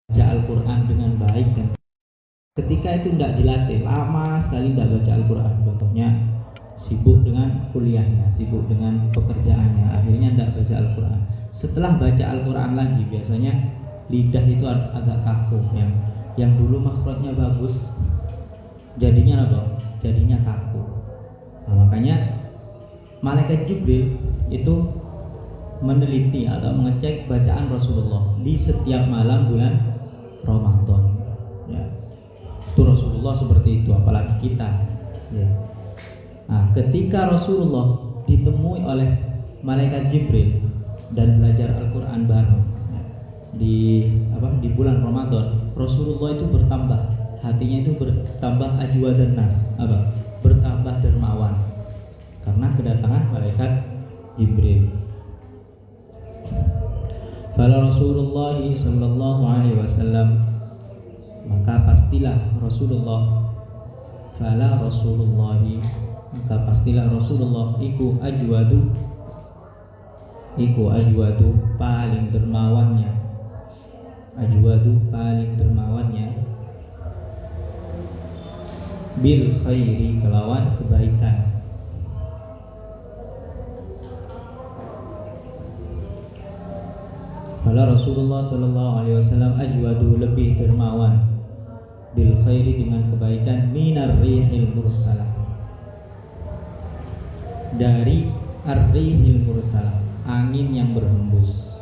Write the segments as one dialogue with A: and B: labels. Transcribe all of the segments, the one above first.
A: baca Al-Quran dengan baik, dan ketika itu tidak dilatih, lama sekali tidak baca Al-Quran, contohnya sibuk dengan kuliahnya, sibuk dengan pekerjaannya, akhirnya tidak baca Al-Quran. Setelah baca Al-Quran lagi, biasanya lidah itu agak kaku, yang dulu makhrajnya bagus, jadinya apa? Jadinya kaku. Nah, makanya malaikat Jibril itu meneliti atau mengecek bacaan Rasulullah di setiap malam bulan Ramadan. Ya. Itu Rasulullah seperti itu, apalagi kita. Ya. Nah, ketika Rasulullah ditemui oleh malaikat Jibril dan belajar Al-Quran bareng, ya, di bulan Ramadan, Rasulullah itu bertambah, hatinya itu bertambah ajwadan nas, bertambah dermawan karena kedatangan malaikat Jibril. Fala Rasulullah sallallahu alaihi wasallam, maka pastilah Rasulullah, fala Rasulullah, maka pastilah Rasulullah iku ajwadu paling dermawannya, bil khairi kelawan kebaikan. Fala Rasulullah sallallahu alaihi wasallam ajwadu lebih dermawan bil khairi dengan kebaikan minar rihil mursalah, dari ar-rihil mursalah, angin yang berhembus.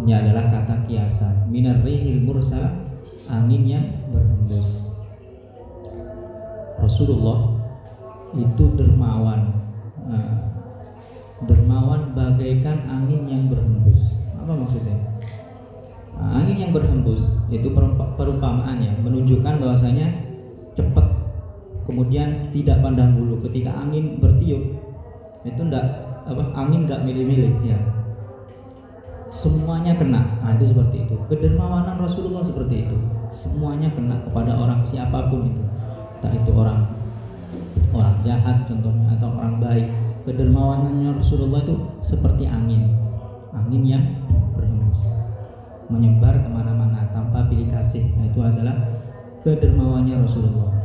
A: Ini adalah kata kiasan. Minar rihil mursalah, angin yang berhembus. Rasulullah itu dermawan. Dermawan bagaikan angin yang berhembus. Apa maksudnya? Angin yang berhembus itu perumpamaannya menunjukkan bahwasanya cepat, kemudian tidak pandang bulu. Ketika angin bertiup itu angin enggak milih-milih, ya. Semuanya kena. Itu seperti itu. Kedermawanan Rasulullah seperti itu. Semuanya kena kepada orang siapapun itu. Entah itu orang jahat contohnya atau orang baik. Kedermawanannya Rasulullah itu seperti angin yang berhembus, menyebar kemana-mana tanpa pilih kasih. Nah, itu adalah kedermawannya Rasulullah.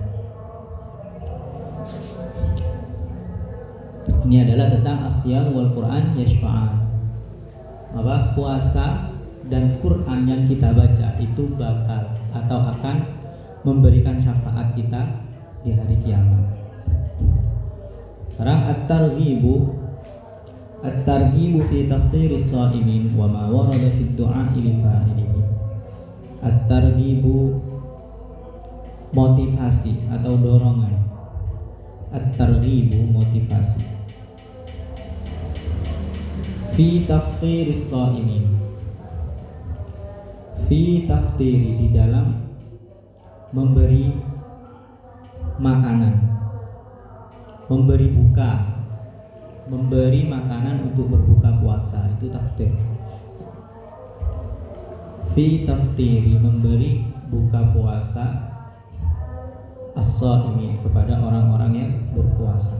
A: Ini adalah tentang asyam wal Quran yashfa'an. Puasa dan Quran yang kita baca itu bakal atau akan memberikan syafaat kita di hari kiamat. Sekarang at-targhibu fi tafsiris shaimin wa ma warada fi du'a li fa'ilihi. At-targhibu motivasi atau dorongan. At-targhibu motivasi. Fi tafsiris shaimin. Fi tafsiri, di dalam memberi makanan, memberi buka, memberi makanan untuk berbuka puasa, itu tafsir. Fi tafsiri, memberi buka puasa, as-shaimi, kepada orang-orang yang berpuasa.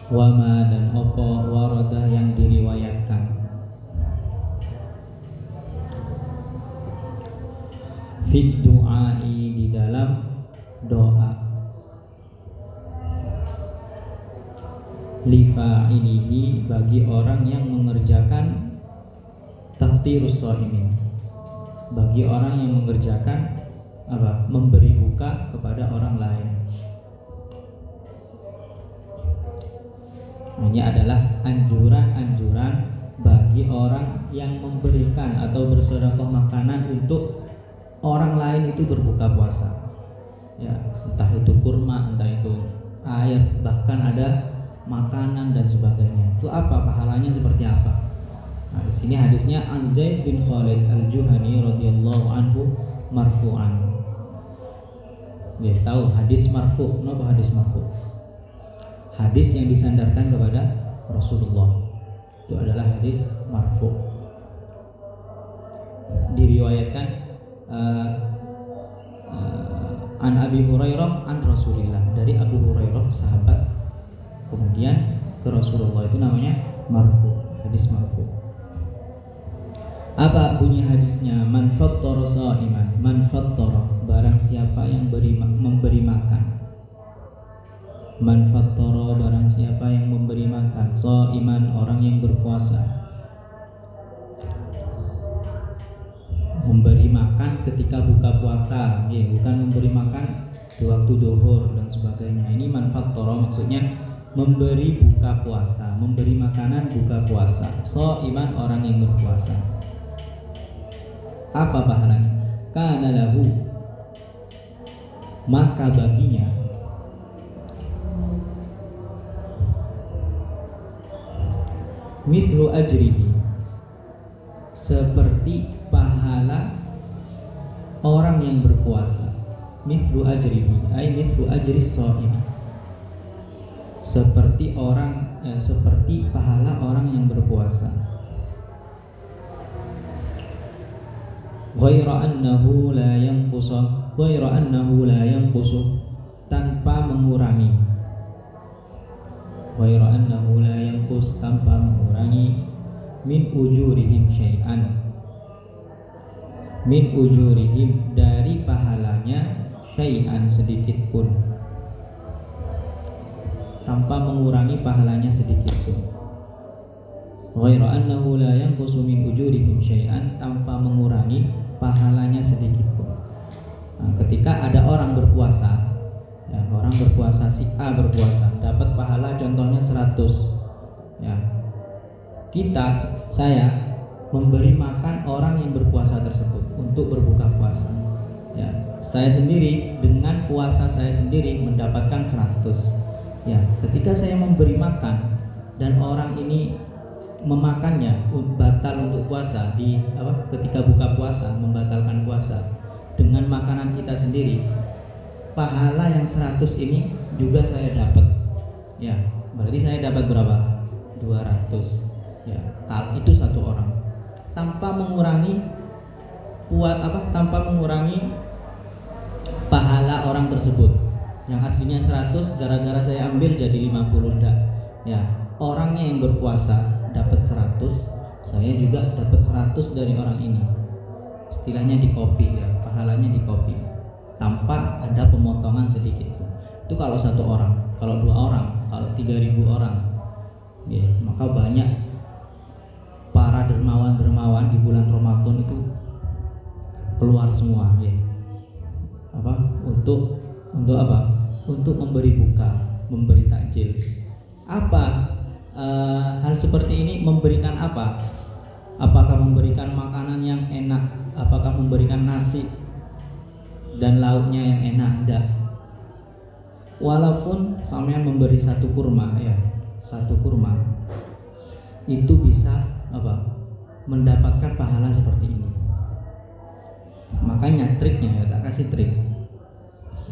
A: Wama dan opo warada yang diriwayatkan, fit du'ai, di dalam doa, li fa'ilihi, bagi orang yang mengerjakan tafsirus shaimin, bagi orang yang mengerjakan memberi buka kepada orang lain. Ini adalah anjuran-anjuran bagi orang yang memberikan atau bersedekah makanan untuk orang lain itu berbuka puasa. Ya, entah itu kurma, entah itu air, bahkan ada makanan dan sebagainya. Itu apa pahalanya, seperti apa? Nah, di sini hadisnya an Zaid bin Khalid al-Juhani radhiyallahu anhu marfu'an. Ya, tahu hadis marfu'. Kenapa hadis marfu'? Hadis yang disandarkan kepada Rasulullah, itu adalah hadis marfu'. Diriwayatkan An Abi Hurairah an Rasulillah, dari Abu Hurairah sahabat kemudian ke Rasulullah, itu namanya marfu, hadis marfu. Apa bunyi hadisnya? Man fattara sha'iman, man fattara, barang siapa yang memberi makan. Man fattara, barang siapa yang memberi makan, sha'iman, orang yang berpuasa. Memberi makan ketika buka puasa, ya, bukan memberi makan di waktu duhur dan sebagainya. Ini man fattara maksudnya memberi buka puasa, memberi makanan buka puasa. Sha'iman, orang yang berpuasa. Apa pahalanya? Kana lahu, maka baginya mithlu ajrihi, seperti pahala orang yang berpuasa. Mithlu ajrihi ay mithlu ajri shaim, seperti seperti pahala orang yang berpuasa. Ghaira annahu la yanqusu, ghaira annahu la yanqusu, tanpa mengurangi. Ghaira annahu la yanqus, tanpa mengurangi. Min ujurihim syai'an, min ujurihim, dari pahalanya, syai'an, sedikit pun, tanpa mengurangi pahalanya sedikit pun. Ghaira annahu la yanqusu min ujurihim syai'an, tanpa mengurangi pahalanya sedikit pun. Nah, ketika ada orang berpuasa, ya, orang berpuasa, si A berpuasa, dapat pahala contohnya 100, ya. Saya memberi makan orang yang berpuasa tersebut untuk berbuka puasa, ya. Saya sendiri dengan puasa saya sendiri mendapatkan 100, ya. Ketika saya memberi makan dan orang ini memakannya batal untuk puasa, ketika buka puasa membatalkan puasa dengan makanan kita sendiri, pahala yang 100 ini juga saya dapat, ya. Berarti saya dapat berapa? 200, ya. Itu satu orang, tanpa mengurangi tanpa mengurangi pahala orang tersebut yang aslinya 100, gara-gara saya ambil jadi 50, enggak, ya. Orangnya yang berpuasa dapat 100, saya juga dapat 100 dari orang ini. Istilahnya di copy, ya, pahalanya di copy tanpa ada pemotongan sedikit. Itu kalau satu orang. Kalau 2 orang, kalau 3.000 orang, ya, maka banyak para dermawan-dermawan di bulan Ramadan itu keluar semua, ya. Untuk apa? Untuk memberi buka, memberi takjil. Apa hal seperti ini memberikan apa? Apakah memberikan makanan yang enak? Apakah memberikan nasi dan lauknya yang enak? Tidak. Walaupun sampean memberi 1 kurma, ya, 1 kurma itu bisa mendapatkan pahala seperti ini. Makanya triknya, ya, tak kasih trik.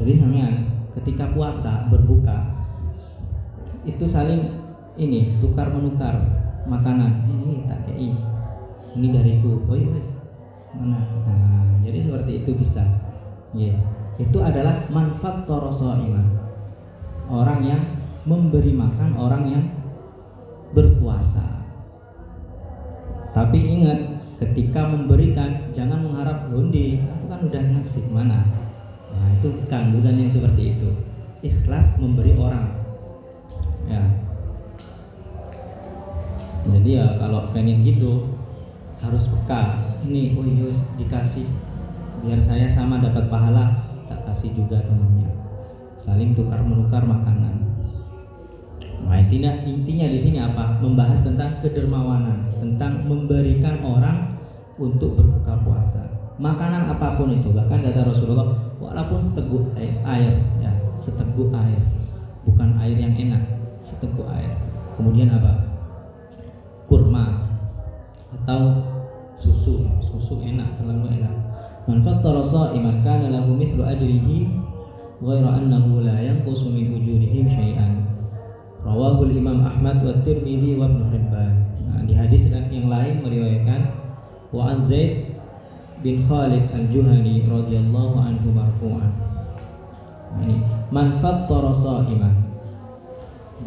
A: Jadi sampean ketika puasa berbuka itu saling tukar menukar makanan. Ini tak kei, ini dariku, oh iya wes mana. Nah, jadi seperti itu bisa, ya. Itu adalah manfaat sha'iman, orang yang memberi makan orang yang berpuasa. Tapi ingat, ketika memberikan jangan mengharap hundi, aku kan udah ngasih mana. Nah, itu bukan yang seperti itu. Ikhlas memberi orang, ya. Jadi ya kalau pengen gitu harus peka. Ini dikasih, biar saya sama dapat pahala, tak kasih juga temannya. Saling tukar menukar makanan. Nah, intinya di sini apa? Membahas tentang kedermawanan, tentang memberikan orang untuk berbuka puasa. Makanan apapun itu, bahkan kata Rasulullah, walaupun seteguk air, ya, seteguk air, bukan air yang enak, seteguk air. Kemudian apa? Kurma atau susu enak, terlalu enak. Man fattara sha'iman kana lahu mithlu ajrihi ghaira annahu la yanqusu min ujurihim syai'an. Rawahul Imam Ahmad wa Tirmidzi wa Ibnu Hibban. Nah, di hadis yang lain meriwayatkan wa an Zaid bin Khalid al-Juhani radhiyallahu anhu marfu'an. Man fattara sha'iman,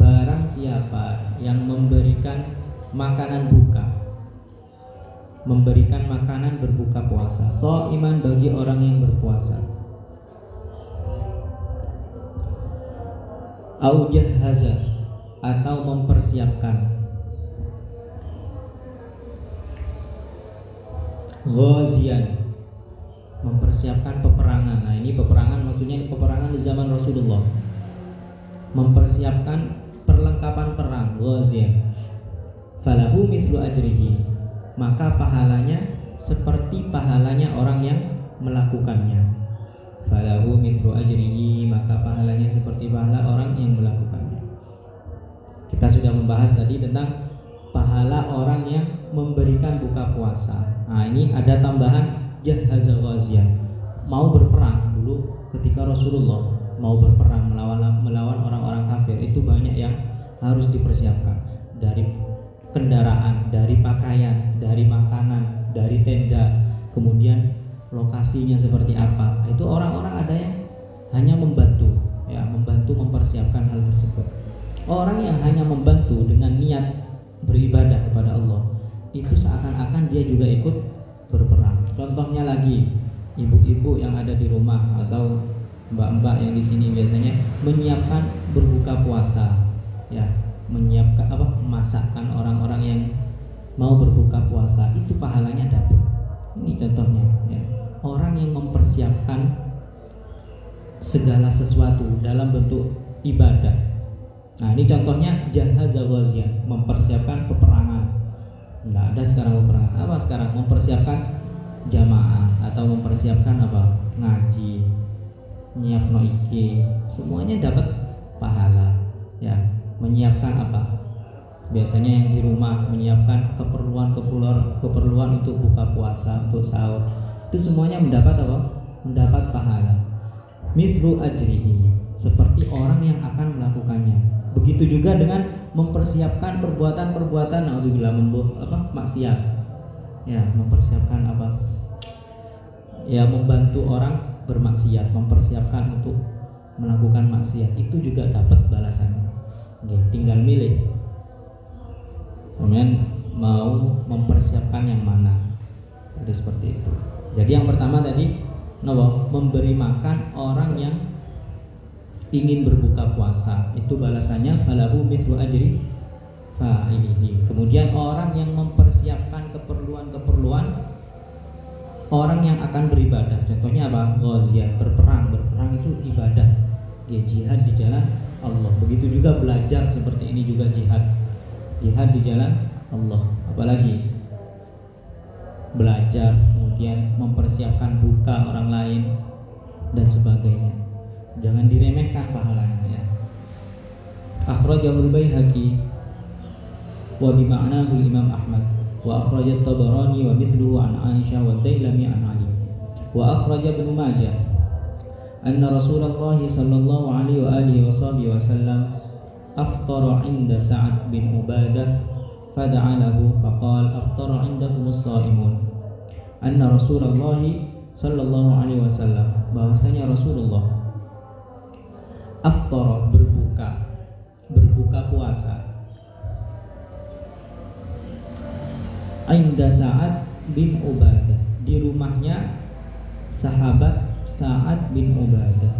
A: barang siapa yang memberikan makanan buka, memberikan makanan berbuka puasa, sha'iman bagi orang yang berpuasa, au jahaza atau mempersiapkan, ghazian mempersiapkan peperangan. Nah, ini peperangan maksudnya peperangan di zaman Rasulullah. Mempersiapkan perlengkapan perang, ghazian. Falahu mithlu ajrihi, maka pahalanya seperti pahalanya orang yang melakukannya. Falahu mithlu ajrihi, maka pahalanya seperti pahala orang yang melakukannya. Kita sudah membahas tadi tentang pahala orang yang memberikan buka puasa. Nah, ini ada tambahan jahaza ghazian, mau berperang. Dulu ketika Rasulullah mau berperang melawan orang-orang kafir, itu banyak yang harus dipersiapkan, dari kendaraan, dari pakaian, dari makanan, dari tenda, kemudian lokasinya seperti apa. Itu orang-orang ada yang hanya membantu, ya, membantu mempersiapkan hal tersebut. Orang yang hanya membantu dengan niat beribadah kepada Allah, itu seakan-akan dia juga ikut berperang. Contohnya lagi, ibu-ibu yang ada di rumah atau mbak-mbak yang di sini biasanya menyiapkan berbuka puasa, ya, menyiapkan memasakkan orang-orang yang mau berbuka puasa, itu pahalanya dapat. Ini contohnya, ya. Orang yang mempersiapkan segala sesuatu dalam bentuk ibadah. Nah, ini contohnya jahaza ghazian, mempersiapkan peperangan. Nggak ada sekarang peperangan. Apa sekarang? Mempersiapkan jamaah atau mempersiapkan ngaji, nyiapno iki, semuanya dapat pahala, ya. Menyiapkan biasanya yang di rumah menyiapkan keperluan untuk buka puasa, untuk sahur, itu semuanya mendapat mendapat pahala. Mithlu ajrihi, seperti orang yang akan melakukannya. Begitu juga dengan mempersiapkan perbuatan-perbuatan naudzubillah maksiat, ya, mempersiapkan ya, membantu orang bermaksiat, mempersiapkan untuk melakukan maksiat, itu juga dapat balasannya. Tinggal milih, kemudian mau mempersiapkan yang mana. Jadi seperti itu. Jadi yang pertama tadi memberi makan orang yang ingin berbuka puasa, itu balasannya falahu mithlu ajri fa'ilihi. Kemudian orang yang mempersiapkan keperluan orang yang akan beribadah, contohnya ghazian, berperang itu ibadah, ya, jihad di jalan Allah. Begitu juga belajar seperti ini juga jihad di jalan Allah. Apalagi belajar, kemudian mempersiapkan buka orang lain dan sebagainya. Jangan diremehkan pahalanya, ya. Akhrajahul Baihaqi wa bima'nahu Imam Ahmad wa akhrajat Tabarani wa mithluhu an Aisyah wa Dailami an Ali wa akhraj Ibnu Majah anna Rasulullah sallallahu alaihi wa alihi wa sallam aftara 'inda Sa'ad bin Ubadah fada'a lahu faqala aftara 'indakum as-sha'imun. Anna Rasulullah sallallahu alaihi wasallam, bahwasanya Rasulullah aftara, berbuka puasa, inda Sa'ad bin Ubadah, di rumahnya sahabat Sa'ad bin Ubadah.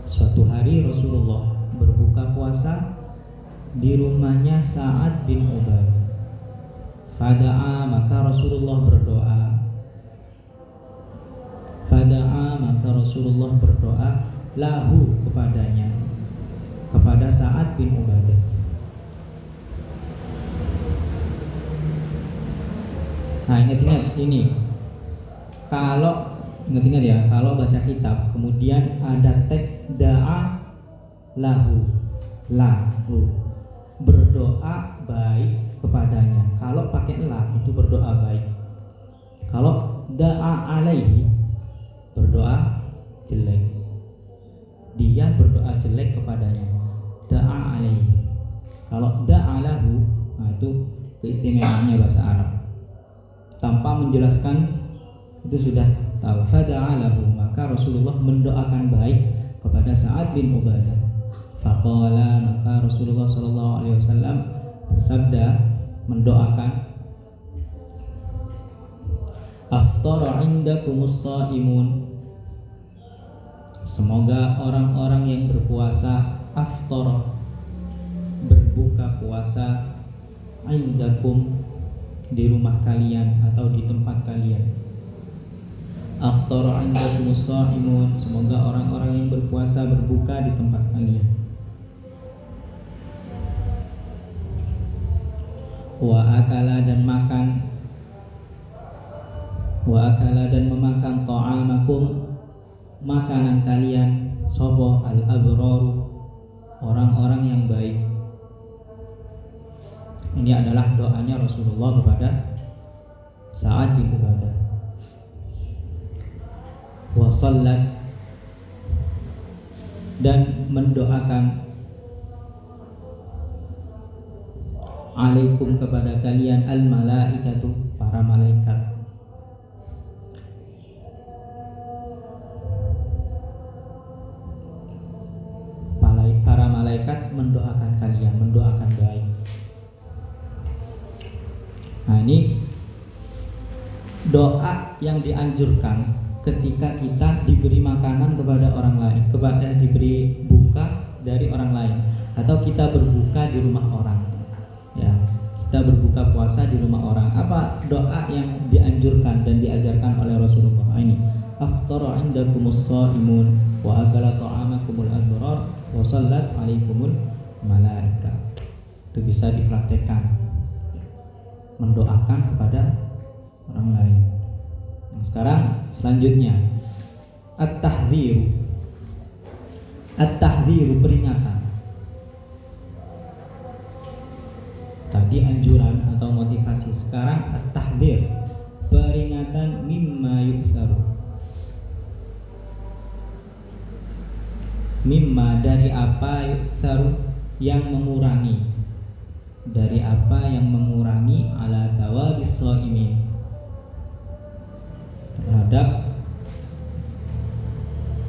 A: Suatu hari Rasulullah berbuka puasa di rumahnya Sa'ad bin Ubadah. Fada'a, maka Rasulullah berdoa. Lahu, kepadanya, kepada Sa'ad bin Ubadah. Nah, ingat ini, ingat ya, kalau baca kitab kemudian ada teks da'a lahu, berdoa baik kepadanya. Kalau pakai la itu berdoa baik. Kalau da'a alaihi, berdoa jelek. Dia berdoa jelek kepadanya. Da'a alaihi. Kalau da'a lahu, nah itu keistimewaannya bahasa Arab. Tanpa menjelaskan itu sudah tahu. Fada'a lahu, maka Rasulullah mendoakan baik kepada Sa'ad bin Ubadah. Faqala, maka Rasulullah sallallahu alaihi wasallam bersabda mendoakan, aftara indakumus shaimun, semoga orang-orang yang berpuasa aftara, berbuka puasa, indakum, di rumah kalian atau di tempat kalian. Aftara indakumus shaimun, semoga orang-orang yang berpuasa berbuka di tempat kalian. Wa akala, dan makan, wa akala, dan memakan ta'amakum, makanan kalian, sobo al-abraru, orang-orang yang baik. Ini adalah doanya Rasulullah kepada Sa'ad bin Ubadah. Wa sallat, dan mendoakan, alaikum, kepada kalian, al-malaikatu, para malaikat. Para malaikat mendoakan kalian, mendoakan baik. Nah, ini doa yang dianjurkan ketika kita diberi makanan kepada orang lain, kepada diberi buka dari orang lain, atau kita berbuka di rumah orang. Ya, kita berbuka puasa di rumah orang. Apa doa yang dianjurkan dan diajarkan oleh Rasulullah? Ini, aftara indakumus shaimun wa akala ta'amakumul abrar wa sallat alaikumul malaika. Itu bisa dipraktekkan, mendoakan kepada orang lain. Nah, sekarang selanjutnya at-tahdhiru, peringatan. Tadi anjuran atau motivasi, sekarang at-tahdhir, peringatan, mimma yuktsaru, mimma, dari apa, yuktsaru, yang mengurangi, dari apa yang mengurangi, ala thawabis shaimin, terhadap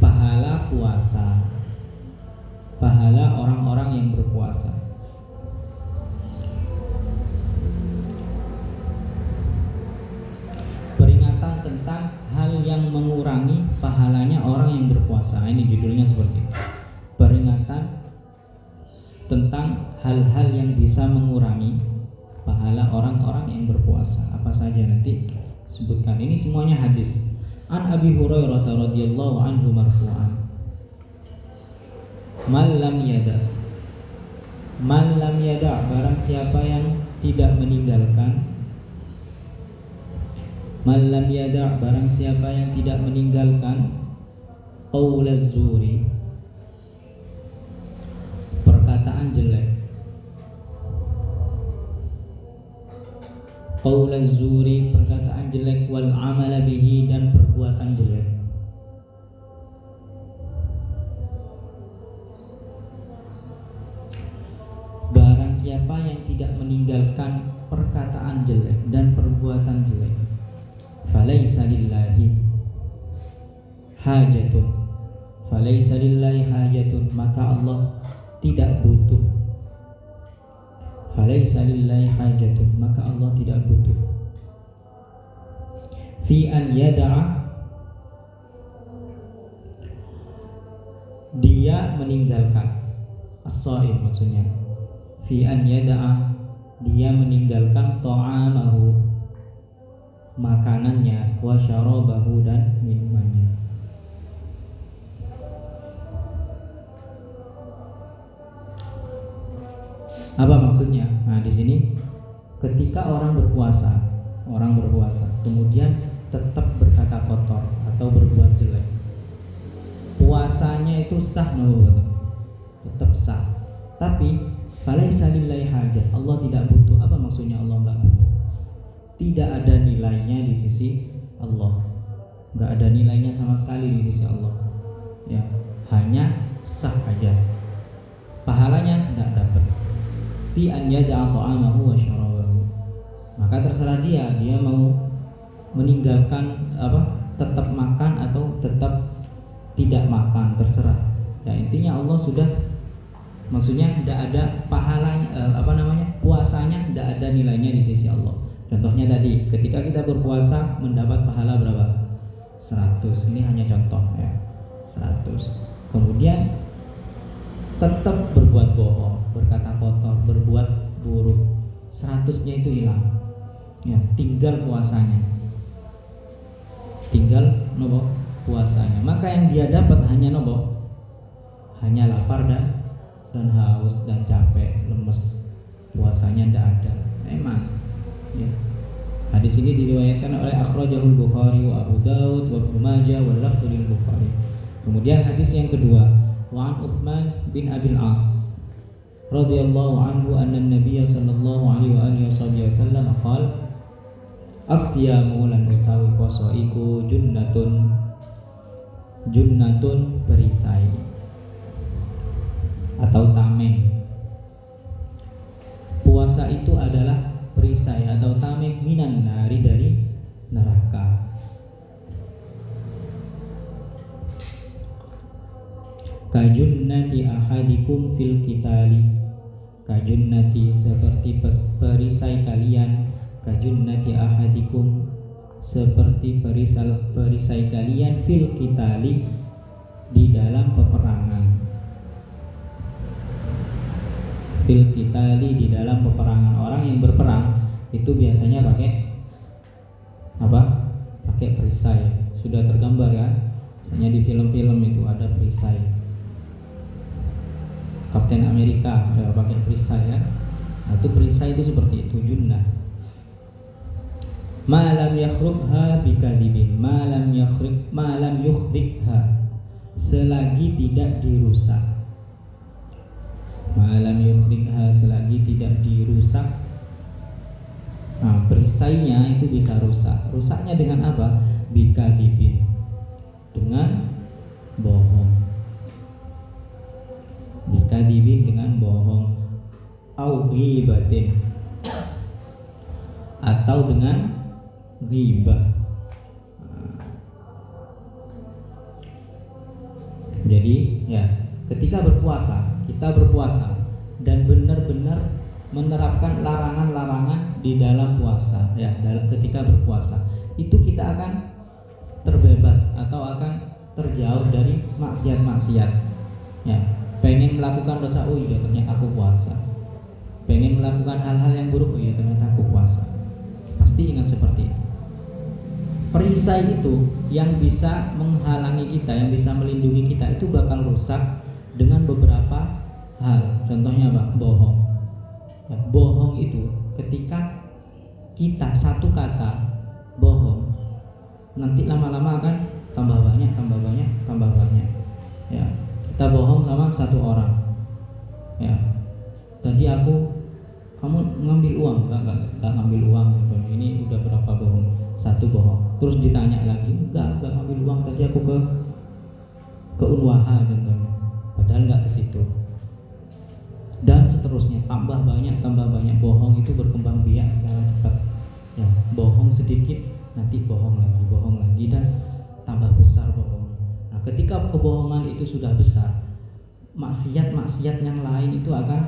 A: pahala puasa, pahala orang-orang yang berpuasa. Tentang hal yang mengurangi pahalanya orang yang berpuasa. Ini judulnya seperti itu. Peringatan tentang hal-hal yang bisa mengurangi pahala orang-orang yang berpuasa. Apa saja nanti sebutkan. Ini semuanya hadis. An Abi Hurairah radhiyallahu anhu marfu'an. Man lam yada, barang siapa yang tidak meninggalkan, man lam yada', barang siapa yang tidak meninggalkan, qaulaz zuri, perkataan jelek, qaulaz zuri, perkataan jelek, wal amala bihi, dan perbuatan jelek. Barang siapa yang tidak meninggalkan perkataan jelek dan perbuatan jelek, falaisa lillahi hajatun, falaisa lillahi hajatun, maka Allah tidak butuh, falaisa lillahi hajatun, maka Allah tidak butuh, fi an yada'a, dia meninggalkan, as-shaim maksudnya, fi an yada'a, dia meninggalkan ta'amahu, makanannya, wa syarabahu, dan minumannya. Apa maksudnya? Nah, di sini ketika orang berpuasa, kemudian tetap berkata kotor atau berbuat jelek, puasanya itu sah, tetap sah. Tapi falaisa lillahi hajat, Allah tidak butuh. Apa maksudnya Allah enggak butuh? Tidak ada nilainya di sisi Allah, nggak ada nilainya sama sekali di sisi Allah. Ya, hanya sah aja, pahalanya nggak dapat. Fi an yada'a ta'amahu wa syarabahu, maka terserah dia mau meninggalkan tetap makan atau tetap tidak makan, terserah. artinya Allah sudah, maksudnya tidak ada pahalanya, puasanya tidak ada nilainya di sisi Allah. Contohnya tadi, ketika kita berpuasa mendapat pahala berapa? 100. Ini hanya contoh ya, 100. Kemudian tetap berbuat bohong, berkata kotor, berbuat buruk, 100-nya itu hilang. Ya, tinggal puasanya. Tinggal nopo puasanya. Maka yang dia dapat hanya nopo? Hanya lapar dan haus dan capek, lemes. Puasanya tidak ada. Memang. Ya. Hadis ini diriwayatkan oleh akhrajahul Bukhari wa Abu Daud wa Ibnu Majah wa lafdzu lil Bukhari. Kemudian hadis yang kedua, wa an Utsman bin Abil As radhiyallahu anhu anna an-nabiy sallallahu alaihi wa alihi wasallam qala as-siyamu lan utawi poso iku junnatun perisai atau tameng. Puasa itu adalah perisai atau tameng minan nari, dari neraka. Kajunnati ahadikum fil qitali, kajunnati seperti perisai kalian, kajunnati ahadikum seperti perisai kalian fil qitali di dalam peperangan. Fil qitali di dalam peperangan. Orang yang berperang itu biasanya pakai apa? Pakai perisai. Sudah tergambar ya. Misalnya di film-film itu ada perisai. Kapten Amerika ya, pakai perisai ya. Nah, itu perisai itu seperti itu, junnah. Malam yakhrubha bikadibin, malam yukhribha, selagi tidak dirusak. Malam yukhribha, selagi tidak dirusak. Nah, perisainya itu bisa rusak. Rusaknya dengan apa? Bikadibin, dengan bohong. Bikadibin, dengan bohong. Au ghibatin, atau dengan ghibah. Jadi ya, ketika kita berpuasa dan benar-benar menerapkan larangan-larangan di dalam puasa ya, ketika berpuasa itu kita akan terbebas atau akan terjauh dari maksiat-maksiat ya. Pengen melakukan dosa, oh iya ternyata aku puasa. Pengen melakukan hal-hal yang buruk, oh iya ternyata aku puasa. Pasti ingat seperti itu. Perisai itu yang bisa menghalangi kita, yang bisa melindungi kita itu bakal rusak dengan beberapa hal. Contohnya apa? Bohong ya, bohong itu ketika kita satu kata bohong, nanti lama-lama akan tambah banyak ya. Kita bohong sama satu orang ya, tadi kamu ngambil uang, enggak ngambil uang gitu. Ini udah berapa bohong? Satu bohong. Terus ditanya lagi, enggak ngambil uang, tadi aku ke Unwaha contohnya, padahal enggak ke situ. Dan seterusnya, tambah banyak bohong itu berkembang biak secara cepat ya. Bohong sedikit, nanti bohong lagi dan tambah besar bohong. Nah, ketika kebohongan itu sudah besar, maksiat yang lain itu akan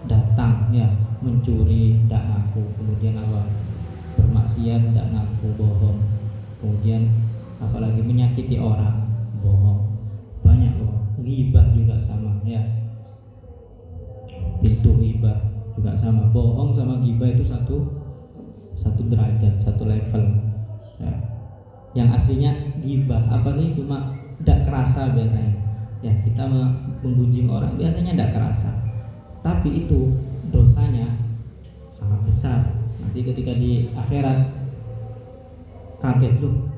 A: datang ya. Mencuri tidak ngaku, kemudian apa? Bermaksiat tidak ngaku, bohong. Kemudian apalagi menyakiti orang, bohong. Banyak bohong. Ghibah juga sama ya. Pintu ghibah juga sama. Bohong sama ghibah itu satu derajat, satu level ya. Yang aslinya ghibah apa sih? Cuma tidak kerasa biasanya ya, kita menggunjing orang biasanya tidak kerasa, tapi itu dosanya sangat besar. Nanti ketika di akhirat kaget, loh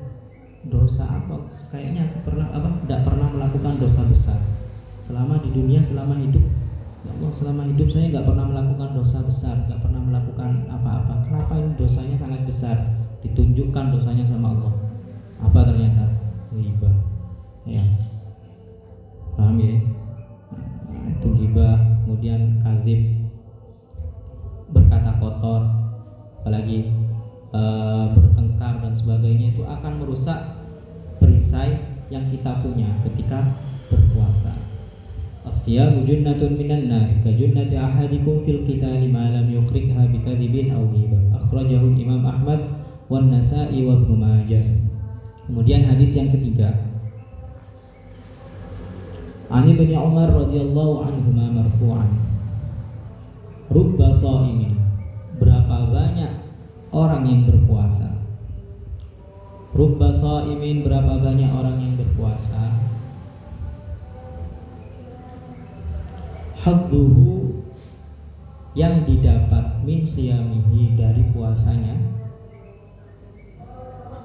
A: dosa apa? Kayaknya aku tidak pernah melakukan dosa besar selama di dunia, selama hidup. Ya Allah, selama hidup saya nggak pernah melakukan dosa besar, nggak pernah melakukan apa-apa. Kenapa ini dosanya sangat besar? Ditunjukkan dosanya sama Allah. Apa ternyata? Ghibah ya, paham ya? Nah, itu ghibah. Kemudian kadzib, berkata kotor, apalagi bertengkar dan sebagainya, itu akan merusak perisai yang kita punya ketika berpuasa As-siyamu junnatun minan nar ka junnati ahadikum fil qitali ma lam yuqrikha bi kadzibin aw ghibah. Akhrajahu Imam Ahmad wan Nasa'i wa Ibnu Majah. Kemudian hadis yang ketiga, Ani bin Umar radhiyallahu anhuma marfu'an, rubba sha'imin, berapa banyak orang yang berpuasa. Rubba sha'imin, berapa banyak orang yang berpuasa. Hadduhu, yang didapat min siyamihi, dari puasanya.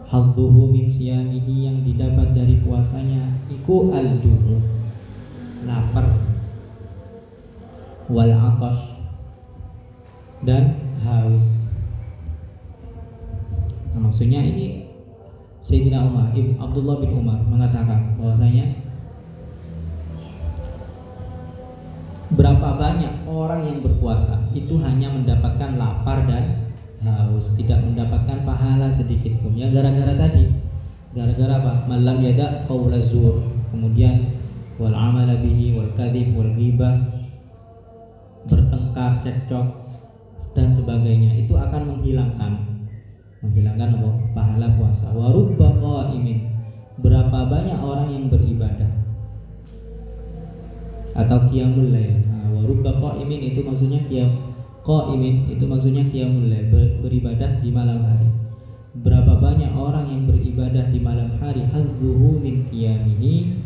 A: Hadduhu min siyamihi, yang didapat dari puasanya, iku al-juhu, lapar, wal atash, dan haus. Nah, maksudnya ini Sayyidina Umar, Abdullah bin Umar mengatakan bahwasanya berapa banyak orang yang berpuasa itu hanya mendapatkan lapar dan haus, tidak mendapatkan pahala sedikit pun. Ya gara-gara tadi. Gara-gara apa? Malam yada qaula zur, kemudian wal amala bihi wal kadzib wal ghibah, bertengkar, cekcok dan sebagainya. Itu akan menghilangkan apa? Pahala puasa. Wa rubba qaimin, berapa banyak orang yang beribadah atau qiyamul lail. Wa rubba qaimin itu maksudnya qaimin itu maksudnya qiyamul lail, beribadah di malam hari. Berapa banyak orang yang beribadah di malam hari, hazzuhu min qiyamihi,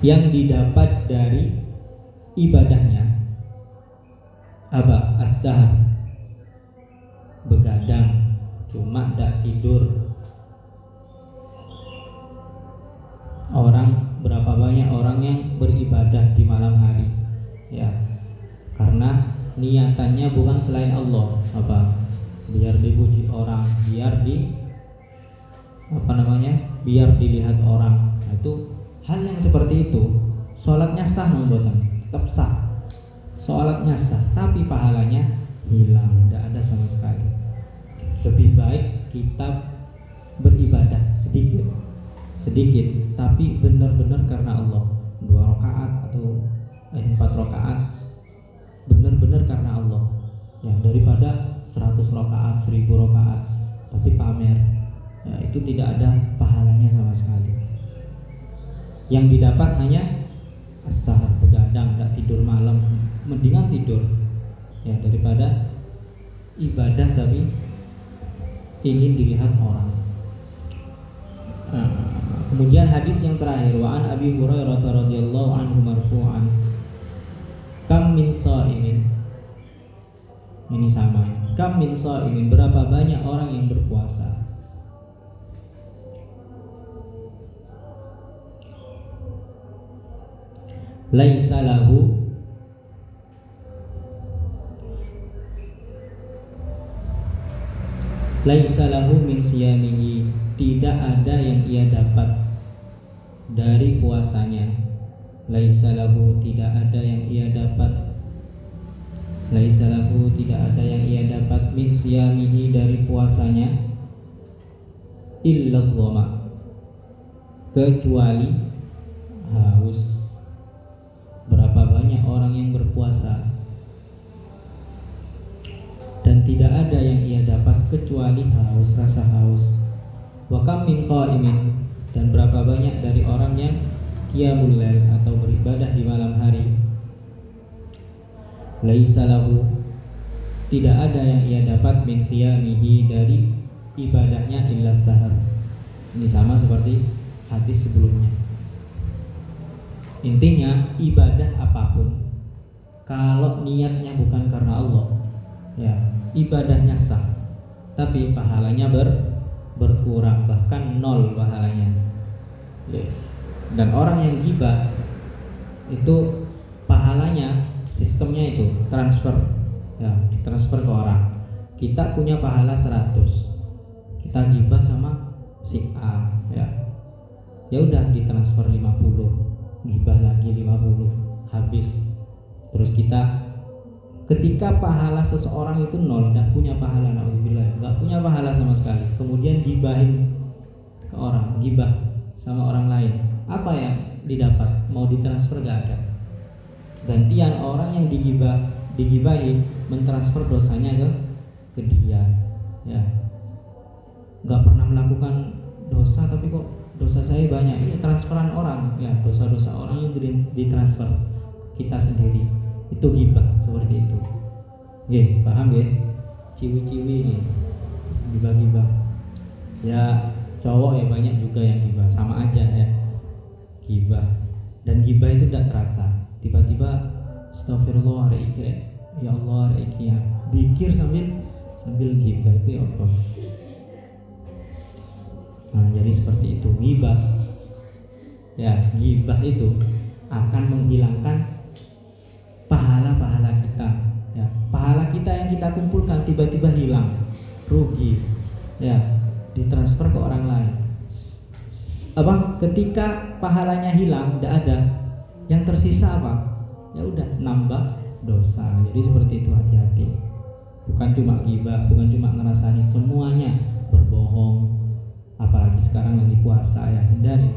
A: yang didapat dari ibadahnya apa? As-sahar, begadang, cuma tidak tidur. Berapa banyak orang yang beribadah di malam hari, ya, karena niatannya bukan selain Allah, apa? Biar dipuji orang, biar biar dilihat orang. Nah, itu hal yang seperti itu, sholatnya sah membuatkan, tetap sah, sholatnya sah, tapi pahalanya hilang, tidak ada sama sekali. Lebih baik kita beribadah sedikit, tapi benar-benar karena Allah, 2 rakaat atau 4 rakaat, benar-benar karena Allah, ya, daripada 100 rakaat, 1000 rakaat tapi pamer, ya, itu tidak ada pahalanya sama sekali. Yang didapat hanya as-sahar, begadang, tidak tidur malam, mendingan tidur, ya, daripada ibadah tapi ingin dilihat orang. Kemudian hadis yang terakhir, wa an Abi Hurairah radhiyallahu anhu marfu'an, kam min sha'imin, ini sama, kam min sha'imin, berapa banyak orang yang berpuasa. Laisa lahu min siyamihi, tidak ada yang ia dapat dari puasanya. Laisa lahu, tidak ada yang ia dapat. Laisa lahu, tidak ada yang ia dapat min siyamihi, dari puasanya, illa dhama, kecuali haus. Berapa banyak orang yang berpuasa dan tidak ada yang ia dapat kecuali haus, rasa haus. Wa kam min qaimin, dan berapa banyak dari orang yang qiyamul lail atau beribadah di malam hari. Laisa lahu, tidak ada yang ia dapat min qiyamihi, dari ibadahnya, illa sahar. Ini sama seperti hadis sebelumnya. Intinya ibadah apapun, kalau niatnya bukan karena Allah, ya, ibadahnya sah, tapi pahalanya berkurang, bahkan 0 pahalanya. Ya. Dan orang yang ghibah itu pahalanya, sistemnya itu transfer, ya, ditransfer ke orang. Kita punya pahala 100, kita ghibah sama si A, ya udah ditransfer 50, ghibah lagi 50, habis. Terus kita, ketika pahala seseorang itu 0, tidak punya pahala, na'udzubillah, tidak punya pahala sama sekali, kemudian gibahin ke orang, gibah sama orang lain, didapat, mau ditransfer gak ada. Gantian orang yang digibahi mentransfer dosanya ke dia. Ya, nggak pernah melakukan dosa tapi kok dosa saya banyak. Ini transferan orang, ya, dosa-dosa orang yang ditransfer kita sendiri. Itu ghibah seperti itu. Oke, paham ya? Ciwi-ciwi ini ghibah-ghibah. Ya, cowok ya banyak juga yang ghibah, sama aja ya. Ghibah dan ghibah itu tidak terasa. Tiba-tiba astagfirullah ya Allah ya. Dikir sambil ghibah itu ya Allah. Nah, jadi seperti itu ghibah. Ya, ghibah itu akan menghilangkan pahala-pahala kita. Ya, pahala kita yang kita kumpulkan tiba-tiba hilang, rugi. Ya, ditransfer ke orang lain. Ketika pahalanya hilang, tidak ada, yang tersisa apa? Ya udah, nambah dosa. Jadi seperti itu, hati-hati. Bukan cuma ghibah, bukan cuma ngerasani, semuanya berbohong. Apalagi sekarang lagi puasa, ya hindari.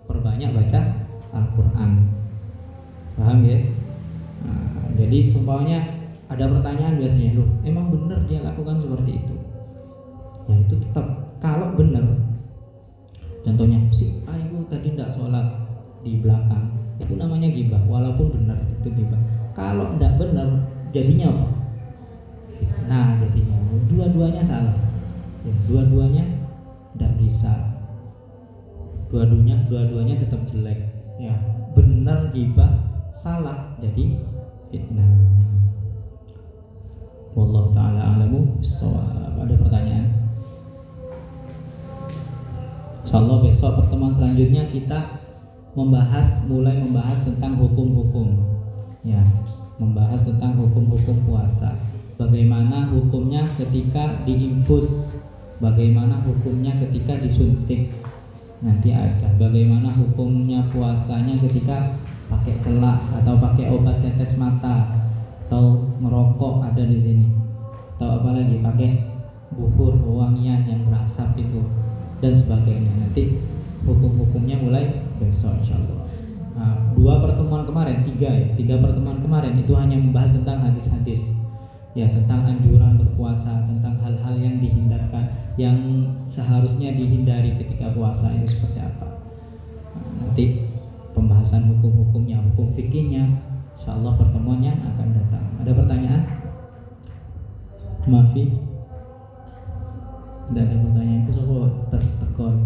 A: Perbanyak baca Al-Quran. Paham ya? Nah, jadi seumpamanya ada pertanyaan biasanya, loh emang benar dia lakukan seperti itu? Ya itu tetap, kalau benar, contohnya si ibu tadi tidak sholat di belakang, itu namanya ghibah, walaupun benar itu ghibah. Kalau tidak benar, jadinya apa? Nah, jadinya dua-duanya salah. Ya, dua-duanya tidak bisa. Dua-duanya tetap jelek. Ya, benar ghibah, salah jadi fitnah. Wallahu taala a'lamu bissawab. Ada pertanyaan? Insyaallah besok pertemuan selanjutnya kita mulai membahas tentang hukum-hukum. Ya, membahas tentang hukum-hukum puasa. Bagaimana hukumnya ketika diinfus, bagaimana hukumnya ketika disuntik. Nanti ada bagaimana hukumnya puasanya ketika pakai kelak atau pakai obat tetes mata atau merokok, ada di sini. Atau apalagi pakai bukur wangian yang berasap itu dan sebagainya. Nanti hukum-hukumnya mulai besok insyaallah. Nah, tiga pertemuan kemarin itu hanya membahas tentang hadis-hadis. Ya, tentang anjuran berpuasa, tentang hal-hal yang dihindarkan, yang seharusnya dihindari ketika puasa itu seperti apa. Nah, nanti pembahasan hukum-hukumnya, hukum fikihnya, insyaallah pertemuannya akan datang. Ada pertanyaan? Maafi? Tidak ada pertanyaan itu, so tertekol.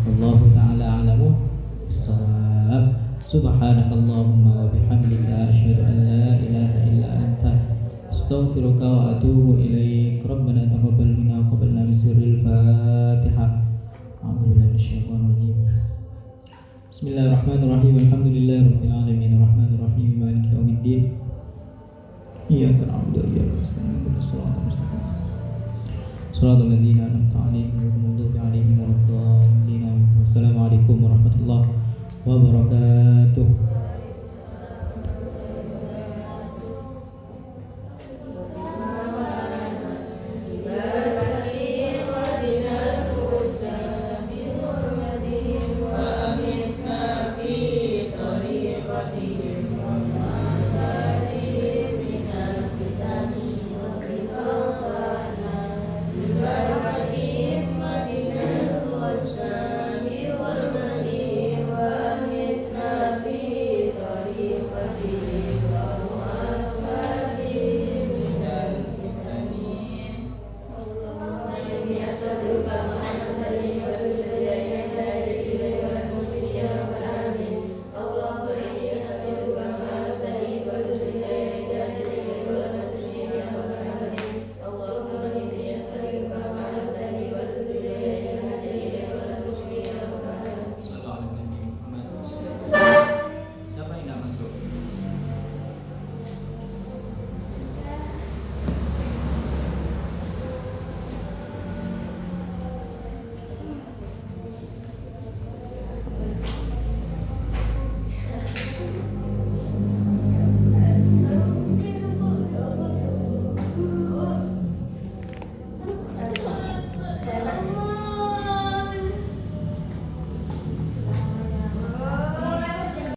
A: Allah taala a'lamu bissawab. Subhanakallahumma wa bihamdika asyhadu an la ilaha illa anta astaghfiruka wa atubu ilaik. Rabbana taqabbal minna wa taqabbal min sirril Fatihah. A'udzu billahi minasyaitonir rajim. Bismillahirrahmanirrahim. Alhamdulillahirabbil alamin arrahmanir rahim maliki yaumiddin. Iyyaka na'budu wa iyyaka nasta'in ihdinas siratal mustaqim. Shiratal ladzina an'amta 'alaihim ghairil maghdubi 'alaihim waladdallin. Wassalamualaikum warahmatullahi wabarakatuh.